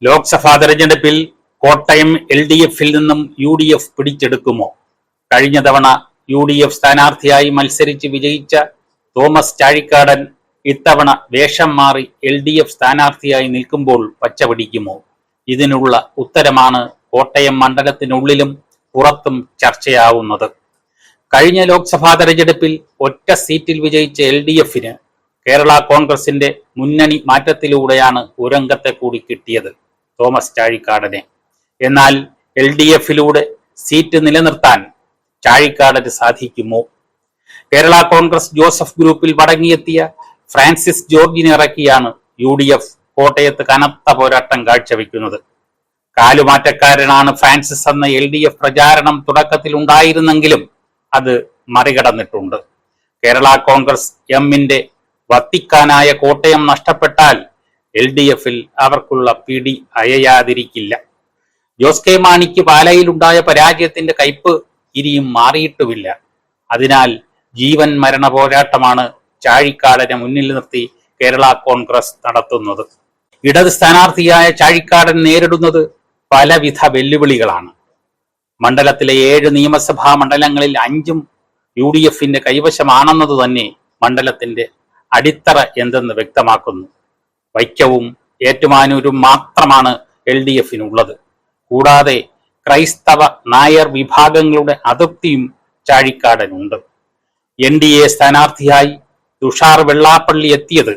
ലോക്സഭാ തെരഞ്ഞെടുപ്പിൽ കോട്ടയം LDF-ൽ നിന്നും UDF പിടിച്ചെടുക്കുമോ? കഴിഞ്ഞ തവണ UDF സ്ഥാനാർത്ഥിയായി മത്സരിച്ച് വിജയിച്ച തോമസ് ചാഴിക്കാടൻ ഇത്തവണ വേഷം മാറി LDF സ്ഥാനാർത്ഥിയായി നിൽക്കുമ്പോൾ പച്ചപിടിക്കുമോ? ഇതിനുള്ള ഉത്തരമാണ് കോട്ടയം മണ്ഡലത്തിനുള്ളിലും പുറത്തും ചർച്ചയാവുന്നത്. കഴിഞ്ഞ ലോക്സഭാ തെരഞ്ഞെടുപ്പിൽ ഒറ്റ സീറ്റിൽ വിജയിച്ച LDF-ന് കേരള കോൺഗ്രസിന്റെ മുന്നണി മാറ്റത്തിലൂടെയാണ് ഒരംഗത്തെ കൂടി കിട്ടിയത്, തോമസ് ചാഴിക്കാടനെ. എന്നാൽ LDF-ലൂടെ സീറ്റ് നിലനിർത്താൻ ചാഴിക്കാടന് സാധിക്കുമോ? കേരള കോൺഗ്രസ് ജോസഫ് ഗ്രൂപ്പിൽ മടങ്ങിയെത്തിയ ഫ്രാൻസിസ് ജോർജിനെ ഇറക്കിയാണ് UDF കോട്ടയത്ത് കനത്ത പോരാട്ടം കാഴ്ചവെക്കുന്നത്. കാലുമാറ്റക്കാരനാണ് ഫ്രാൻസിസ് എന്ന LDF പ്രചാരണം തുടക്കത്തിൽ ഉണ്ടായിരുന്നെങ്കിലും അത് മറികടന്നിട്ടുണ്ട്. കേരള കോൺഗ്രസ് എമ്മിന്റെ വത്തിക്കാനായ കോട്ടയം നഷ്ടപ്പെട്ടാൽ LDF-ൽ അവർക്കുള്ള പിടി അയയാതിരിക്കില്ല. ജോസ് കെ മാണിക്ക് പാലയിലുണ്ടായ പരാജയത്തിന്റെ കയ്പ് ഇനിയും മാറിയിട്ടുമില്ല. അതിനാൽ ജീവൻ മരണ പോരാട്ടമാണ് ചാഴിക്കാടനെ മുന്നിൽ നിർത്തി കേരള കോൺഗ്രസ് നടത്തുന്നത്. ഇടത് സ്ഥാനാർത്ഥിയായ ചാഴിക്കാടൻ നേരിടുന്നത് പലവിധ വെല്ലുവിളികളാണ്. മണ്ഡലത്തിലെ 7 നിയമസഭാ മണ്ഡലങ്ങളിൽ 5ഉം UDF-ന്റെ കൈവശമാണെന്നത് തന്നെ മണ്ഡലത്തിന്റെ അടിത്തറ എന്തെന്ന് വ്യക്തമാക്കുന്നു. വൈക്കവും ഏറ്റുമാനൂരും മാത്രമാണ് LDF-നുള്ളത്. കൂടാതെ ക്രൈസ്തവ നായർ വിഭാഗങ്ങളുടെ അതൃപ്തിയും ചാഴിക്കാടനുണ്ട്. NDA സ്ഥാനാർത്ഥിയായി തുഷാർ വെള്ളാപ്പള്ളി എത്തിയത്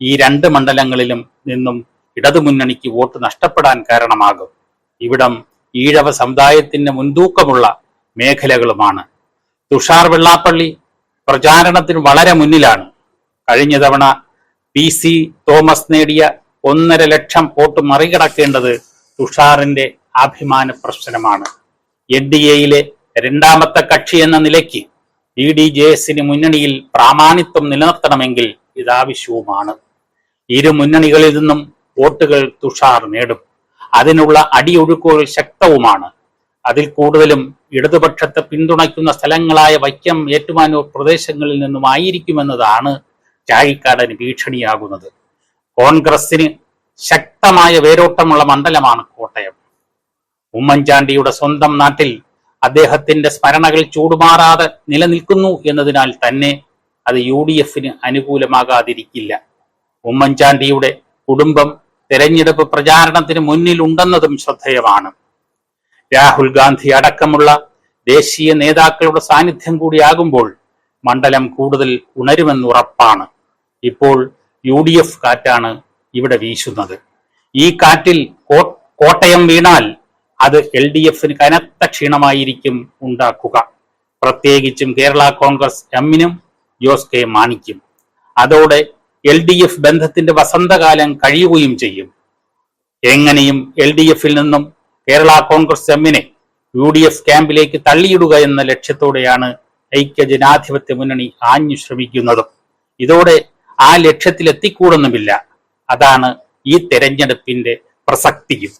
ഈ 2 മണ്ഡലങ്ങളിലും നിന്നും ഇടതുമുന്നണിക്ക് വോട്ട് നഷ്ടപ്പെടാൻ കാരണമാകും. ഇവിടം ഈഴവ സമുദായത്തിന് മുൻതൂക്കമുള്ള മേഖലകളുമാണ്. തുഷാർ വെള്ളാപ്പള്ളി പ്രചാരണത്തിന് വളരെ മുന്നിലാണ്. കഴിഞ്ഞ തവണ PC തോമസ് നേടിയ 1.5 ലക്ഷം വോട്ട് മറികടക്കേണ്ടത് തുഷാറിന്റെ അഭിമാന പ്രശ്നമാണ്. NDA-യിലെ 2ാമത്തെ കക്ഷി എന്ന നിലയ്ക്ക് BDJS-ന് മുന്നണിയിൽ പ്രാമാണിത്വം നിലനിർത്തണമെങ്കിൽ ഇതാവശ്യവുമാണ്. ഇരു മുന്നണികളിൽ നിന്നും വോട്ടുകൾ തുഷാർ നേടും. അതിനുള്ള അടിയൊഴുക്കുകൾ ശക്തവുമാണ്. അതിൽ കൂടുതലും ഇടതുപക്ഷത്തെ പിന്തുണയ്ക്കുന്ന സ്ഥലങ്ങളായ വൈക്കം, ഏറ്റുമാനൂർ പ്രദേശങ്ങളിൽ നിന്നുമായിരിക്കുമെന്നതാണ് ചാഴിക്കാടന് ഭീഷണിയാകുന്നത്. കോൺഗ്രസിന് ശക്തമായ വേരോട്ടമുള്ള മണ്ഡലമാണ് കോട്ടയം. ഉമ്മൻചാണ്ടിയുടെ സ്വന്തം നാട്ടിൽ അദ്ദേഹത്തിന്റെ സ്മരണകൾ ചൂടുമാറാതെ നിലനിൽക്കുന്നു എന്നതിനാൽ തന്നെ അത് UDF-ന് അനുകൂലമാകാതിരിക്കില്ല. ഉമ്മൻചാണ്ടിയുടെ കുടുംബം തെരഞ്ഞെടുപ്പ് പ്രചാരണത്തിന് മുന്നിലുണ്ടെന്നതും ശ്രദ്ധേയമാണ്. രാഹുൽ ഗാന്ധി അടക്കമുള്ള ദേശീയ നേതാക്കളുടെ സാന്നിധ്യം കൂടിയാകുമ്പോൾ മണ്ഡലം കൂടുതൽ ഉണരുമെന്നുറപ്പാണ്. ഇപ്പോൾ UDF കാറ്റാണ് ഇവിടെ വീശുന്നത്. ഈ കാറ്റിൽ കോട്ടയം വീണാൽ അത് LDF-ന് കനത്ത ക്ഷീണമായിരിക്കും ഉണ്ടാക്കുക. പ്രത്യേകിച്ചും കേരള കോൺഗ്രസ് എമ്മിനും ജോസ് കെ മാണിക്കും. അതോടെ LDF ബന്ധത്തിന്റെ വസന്തകാലം കഴിയുകയും ചെയ്യും. എങ്ങനെയും LDF-ൽ നിന്നും കേരള കോൺഗ്രസ് എമ്മിനെ UDF ക്യാമ്പിലേക്ക് തള്ളിയിടുക എന്ന ലക്ഷ്യത്തോടെയാണ് ഐക്യജനാധിപത്യ മുന്നണി ആഞ്ഞു ശ്രമിക്കുന്നത്. ഇതോടെ ആ ലക്ഷ്യത്തിൽ എത്തിക്കൂടുന്നുമില്ല. അതാണ് ഈ തെരഞ്ഞെടുപ്പിന്റെ പ്രസക്തിയും.